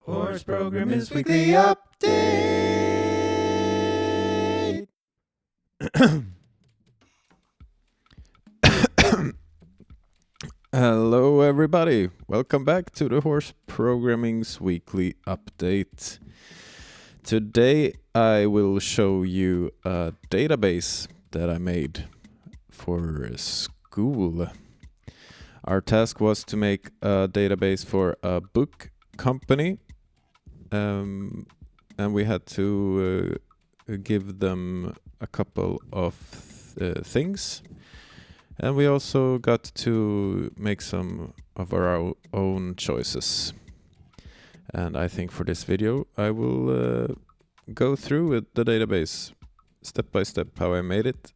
Horse Program is Weekly Update. Hello everybody, welcome back to the Horse Programming's Weekly Update. Today I will show you a database that I made for school. Our task was to make a database for a book company, and we had to give them a couple of things. And we also got to make some of our own choices. And I think for this video, I will go through with the database step by step how I made it.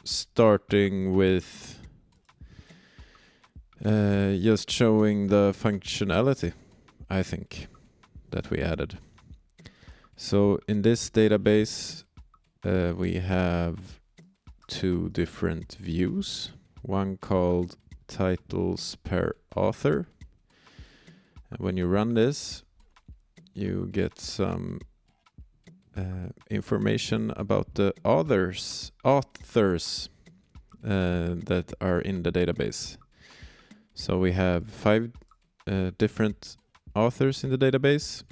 Starting with just showing the functionality, I think, that we added. So in this database, we have two different views, one called titles per author. And when you run this, you get some information about the authors that are in the database. So we have 5 different authors in the database.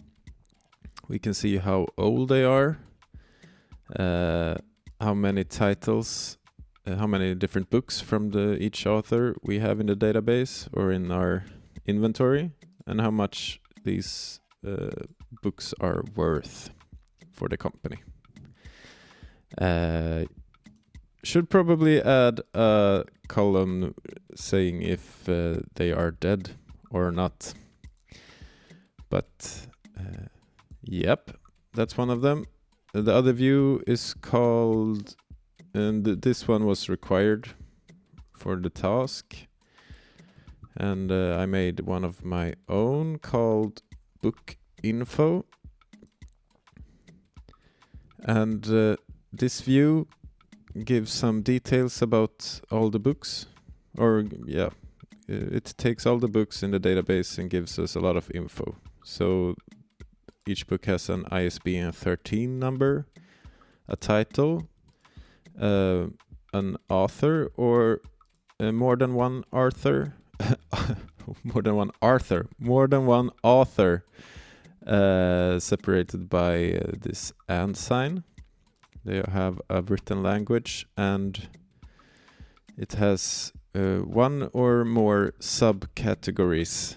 We can see how old they are, how many titles, how many different books from each author we have in the database or in our inventory, and how much these books are worth for the company. Should probably add a column saying if they are dead or not. But yep, that's one of them. The other view is called, and this one was required for the task. And I made one of my own called Book Info. And this view gives some details about all the books. It takes all the books in the database and gives us a lot of info. So each book has an ISBN 13 number, a title, an author, or more than one author, separated by this and sign. They have a written language, and it has one or more subcategories.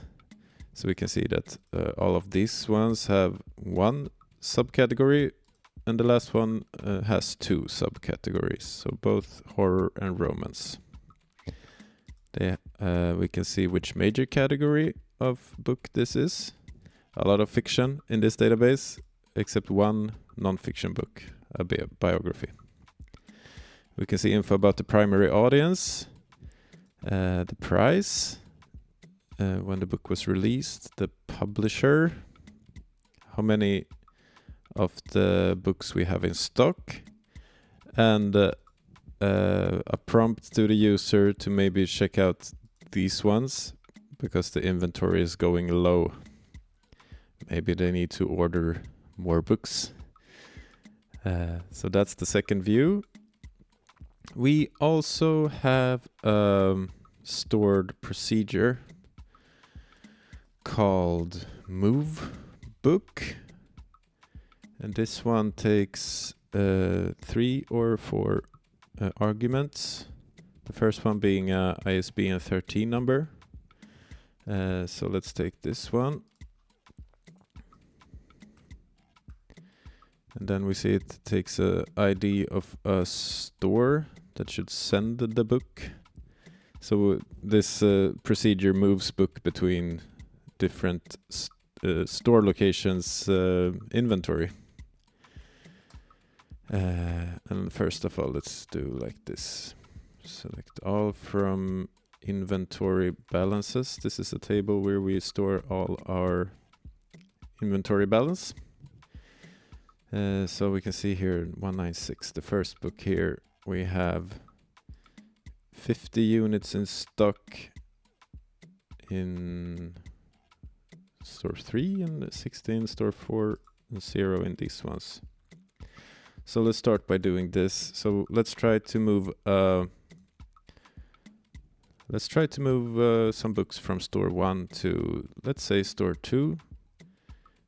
So we can see that all of these ones have one subcategory, and the last one has 2 subcategories, so both horror and romance. We can see which major category of book this is. A lot of fiction in this database, except one non-fiction book, a biography. We can see info about the primary audience, the price, when the book was released, the publisher, how many of the books we have in stock, and a prompt to the user to maybe check out these ones because the inventory is going low. Maybe they need to order more books. So that's the second view. We also have a stored procedure called move book, and this one takes 3 or 4 arguments. The first one being a ISBN 13 number. So let's take this one, and then we see it takes a ID of a store that should send the book. So this procedure moves book between different store locations inventory. And first of all, let's do like this. Select all from inventory balances. This is a table where we store all our inventory balance. So we can see here 196, the first book here, we have 50 units in stock in store 3 and 16, store 4 and 0 in these ones. So let's start by doing this. So let's try to move some books from store 1 to, let's say, store 2.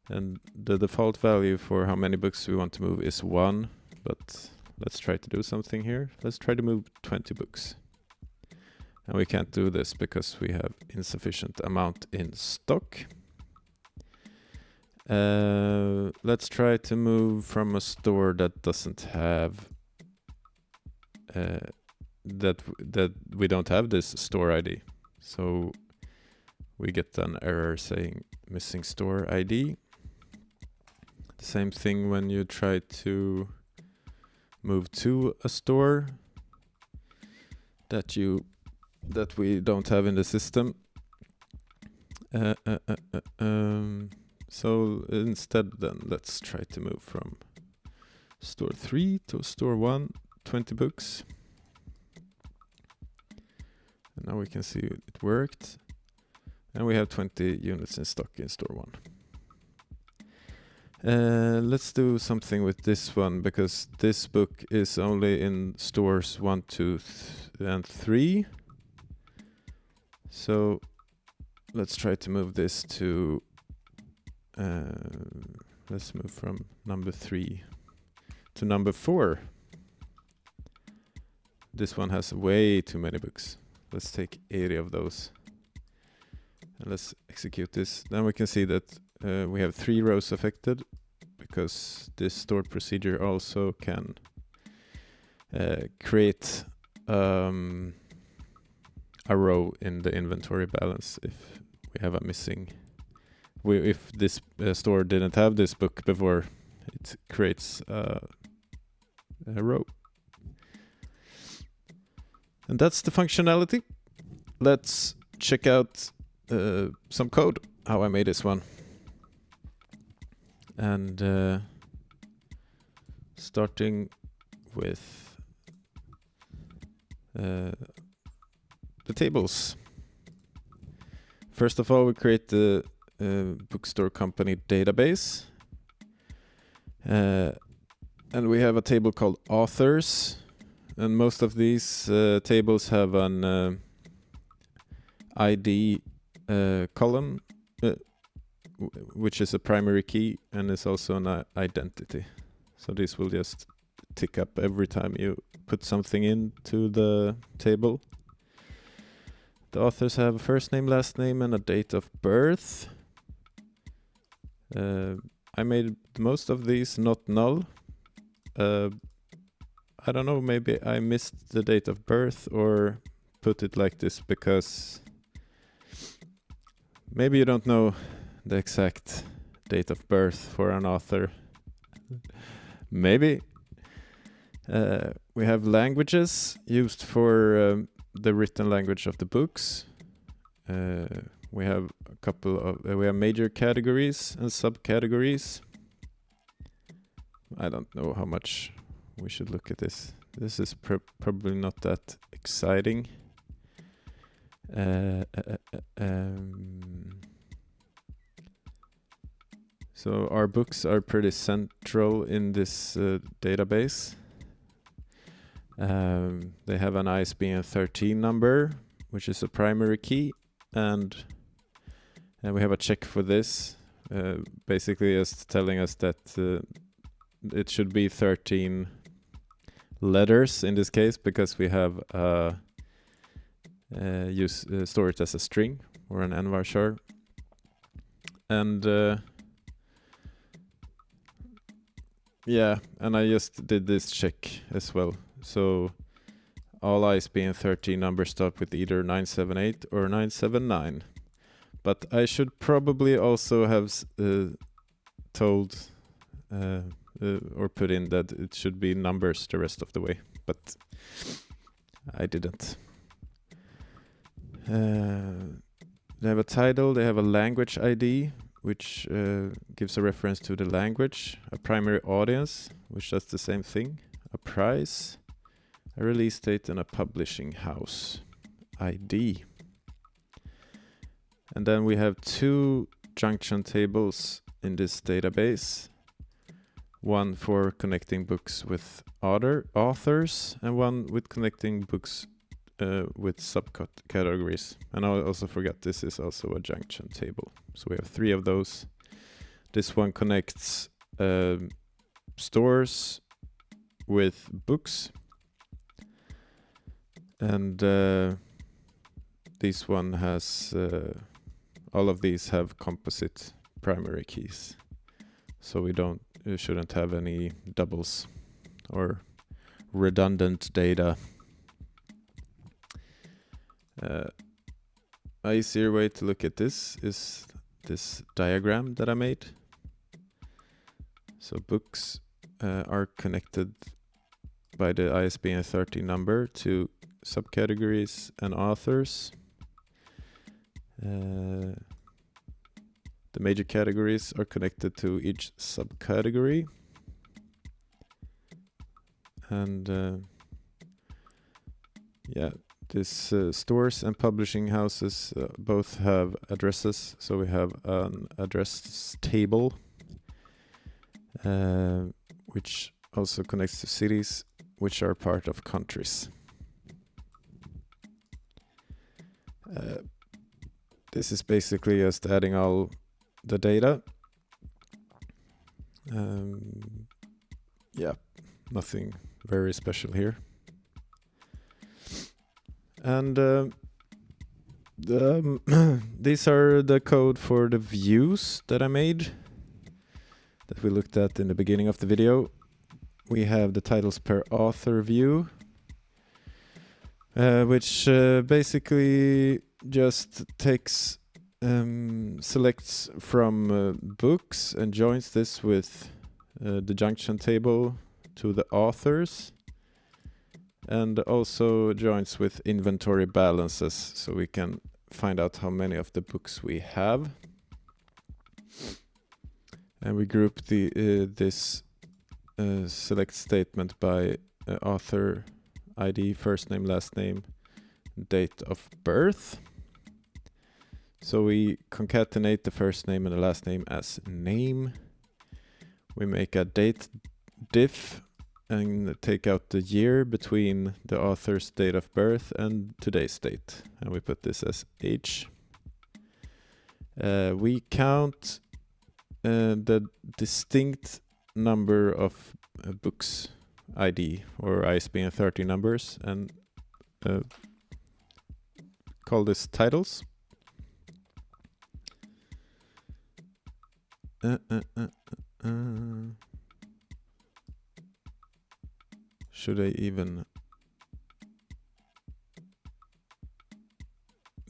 And the default value for how many books we want to move is 1, but let's try to do something here. Let's try to move 20 books. And we can't do this because we have insufficient amount in stock. Let's try to move from a store that doesn't have that we don't have this store ID. So we get an error saying missing store ID. The same thing when you try to move to a store that we don't have in the system. So instead then let's try to move from store 3 to store 1, 20 books. And now we can see it worked. And we have 20 units in stock in store 1. Let's do something with this one because this book is only in stores 1, 2, and 3. So let's try to move this to, let's move from number 3 to number 4. This one has way too many books. Let's take 80 of those. And let's execute this. Then we can see that we have 3 rows affected because this store procedure also can create a row in the inventory balance if we have a missing. If this store didn't have this book before, it creates a row. And that's the functionality. Let's check out some code, how I made this one. And starting with the tables. First of all, we create the bookstore company database. And we have a table called authors. And most of these tables have an ID column, which is a primary key and is also an identity. So this will just tick up every time you put something into the table. The authors have a first name, last name, and a date of birth. I made most of these not null. I don't know, maybe I missed the date of birth or put it like this because maybe you don't know the exact date of birth for an author. Maybe. We have languages used for the written language of the books. We have a couple of we have major categories and subcategories. I don't know how much we should look at this. This is probably not that exciting. So our books are pretty central in this database. They have an ISBN 13 number, which is a primary key, and we have a check for this, basically just telling us that it should be 13 letters in this case because we have store it as a string or an nvarchar. And yeah, and I just did this check as well. So all ISBN 13 numbers start with either 978 or 979. But I should probably also have told or put in that it should be numbers the rest of the way, but I didn't. They have a title, they have a language ID, which gives a reference to the language, a primary audience, which does the same thing, a price, a release date, and a publishing house ID. And then we have 2 junction tables in this database. One for connecting books with other authors, and one with connecting books with subcategories. And I also forgot this is also a junction table. So we have 3 of those. This one connects stores with books, and this one has all of these have composite primary keys, so we shouldn't have any doubles or redundant data. A easier way to look at this is this diagram that I made. So books are connected by the ISBN 13 number to subcategories and authors. The major categories are connected to each subcategory. And this stores and publishing houses both have addresses. So we have an address table, which also connects to cities, which are part of countries. This is basically just adding all the data. Nothing very special here. And these are the code for the views that I made, that we looked at in the beginning of the video. We have the titles per author view, which basically just takes selects from books and joins this with the junction table to the authors, and also joins with inventory balances, so we can find out how many of the books we have. And we group this select statement by author ID, first name, last name, date of birth. So we concatenate the first name and the last name as name. We make a date diff and take out the year between the author's date of birth and today's date. And we put this as age. We count the distinct number of books ID or ISBN 30 numbers and call this titles. Should I even...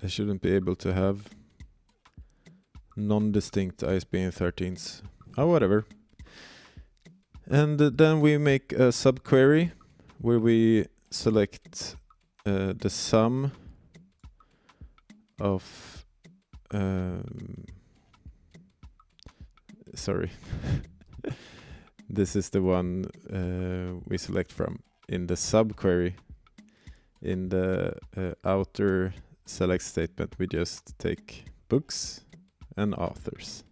I shouldn't be able to have non-distinct ISBN 13s. Oh, whatever. And then we make a subquery where we select the sum of... sorry. This is the one we select from in the subquery. In the outer select statement, we just take books and authors.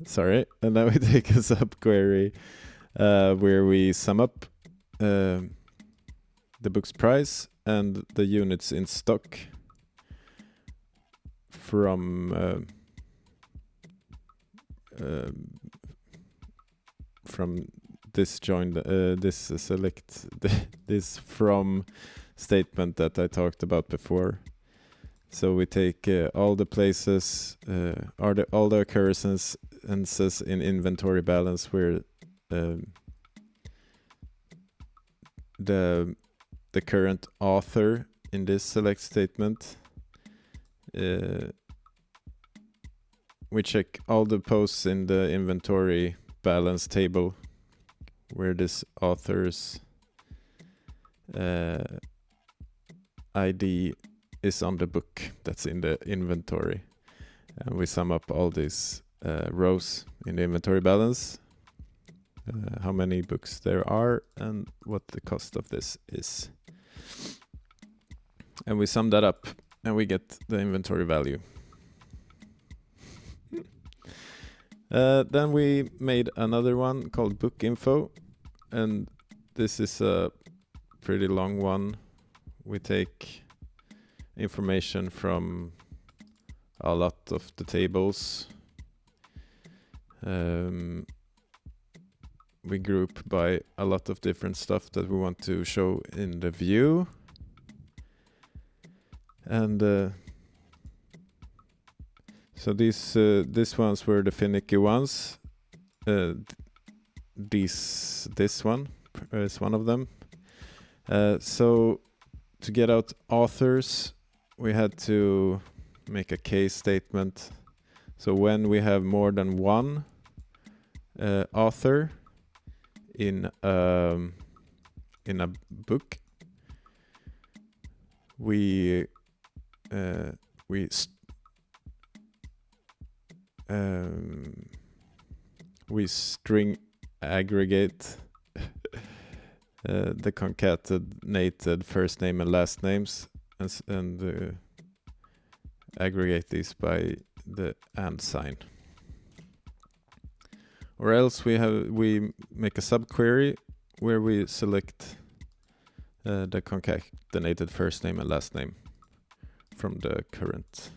Sorry, and then we take a subquery where we sum up the book's price and the units in stock from this this from statement that I talked about before. So we take all the places, all the occurrences in inventory balance where the current author in this select statement. We check all the posts in the inventory balance table where this author's ID is on the book that's in the inventory. And we sum up all these rows in the inventory balance, how many books there are and what the cost of this is. And we sum that up and we get the inventory value. Then we made another one called Book Info, and this is a pretty long one. We take information from a lot of the tables. We group by a lot of different stuff that we want to show in the view. And so these ones were the finicky ones. This one is one of them. So to get out authors, we had to make a case statement. So when we have more than one author in a book, we string aggregate the concatenated first name and last names and aggregate these by the and sign. Or else we make a subquery where we select the concatenated first name and last name from the current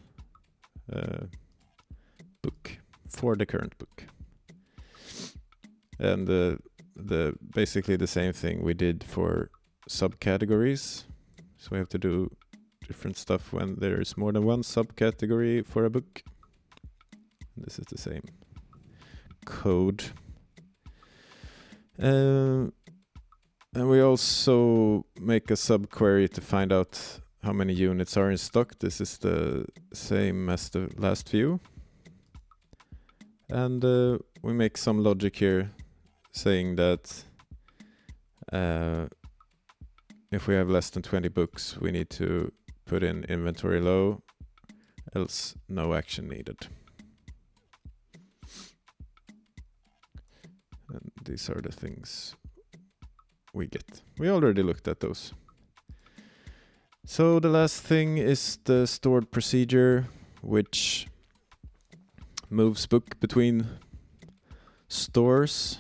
book for the current book. And the basically the same thing we did for subcategories. So we have to do different stuff when there is more than one subcategory for a book. And this is the same code. And we also make a subquery to find out how many units are in stock. This is the same as the last view. And we make some logic here saying that if we have less than 20 books, we need to put in inventory low, else no action needed. And these are the things we get. We already looked at those. So the last thing is the stored procedure, which moves book between stores.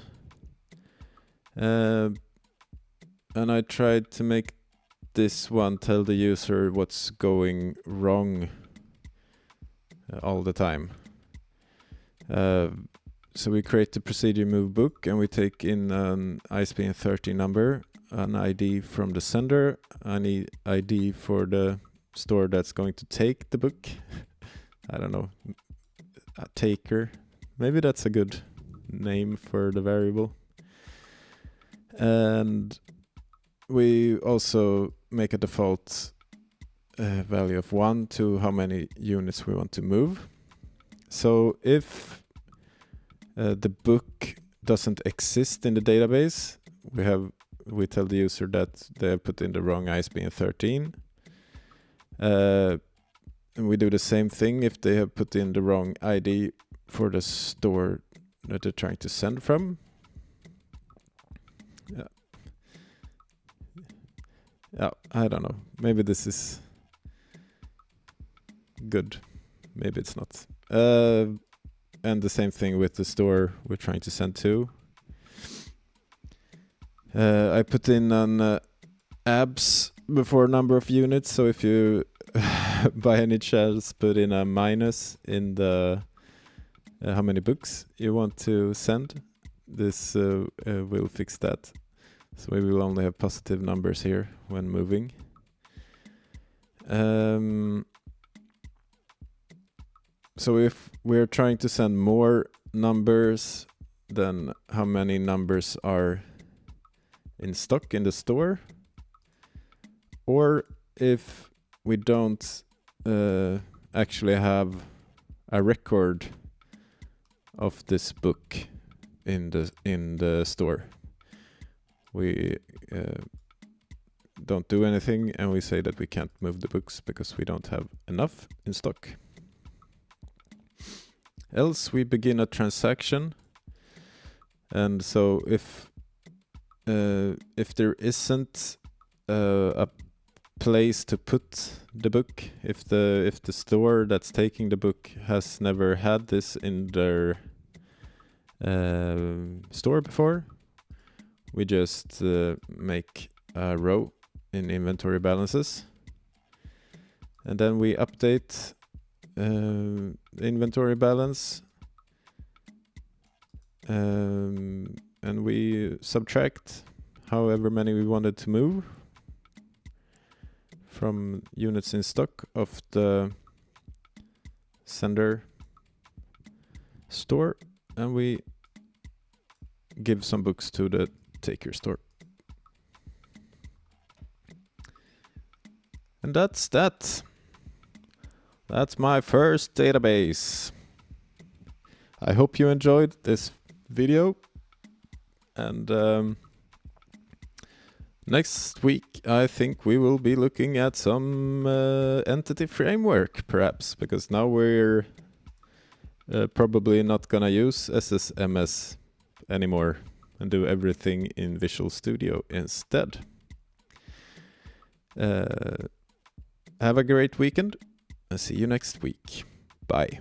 And I tried to make this one tell the user what's going wrong all the time. So we create the procedure move book, and we take in an ISBN 30 number, an ID from the sender, an ID for the store that's going to take the book. I don't know, a taker. Maybe that's a good name for the variable. And we also make a default value of 1 to how many units we want to move. So if the book doesn't exist in the database, we tell the user that they have put in the wrong ISBN 13. And we do the same thing if they have put in the wrong ID for the store that they're trying to send from. Yeah, I don't know. Maybe this is good. Maybe it's not. And the same thing with the store we're trying to send to. I put in an abs before number of units. So if you by any chance put in a minus in the how many books you want to send, this will fix that. So we will only have positive numbers here when moving. So if we're trying to send more numbers than how many numbers are in stock in the store, or if we don't actually have a record of this book in the store, we don't do anything, and we say that we can't move the books because we don't have enough in stock. Else we begin a transaction, and so if there isn't a place to put the book, if the store that's taking the book has never had this in their store before. We just make a row in inventory balances, and then we update inventory balance, and we subtract however many we wanted to move from units in stock of the sender store, and we give some books to the taker store. And that's that. That's my first database. I hope you enjoyed this video, and next week I think we will be looking at some entity framework, perhaps, because now we're probably not gonna use SSMS anymore and do everything in Visual Studio instead. Have a great weekend and see you next week. Bye.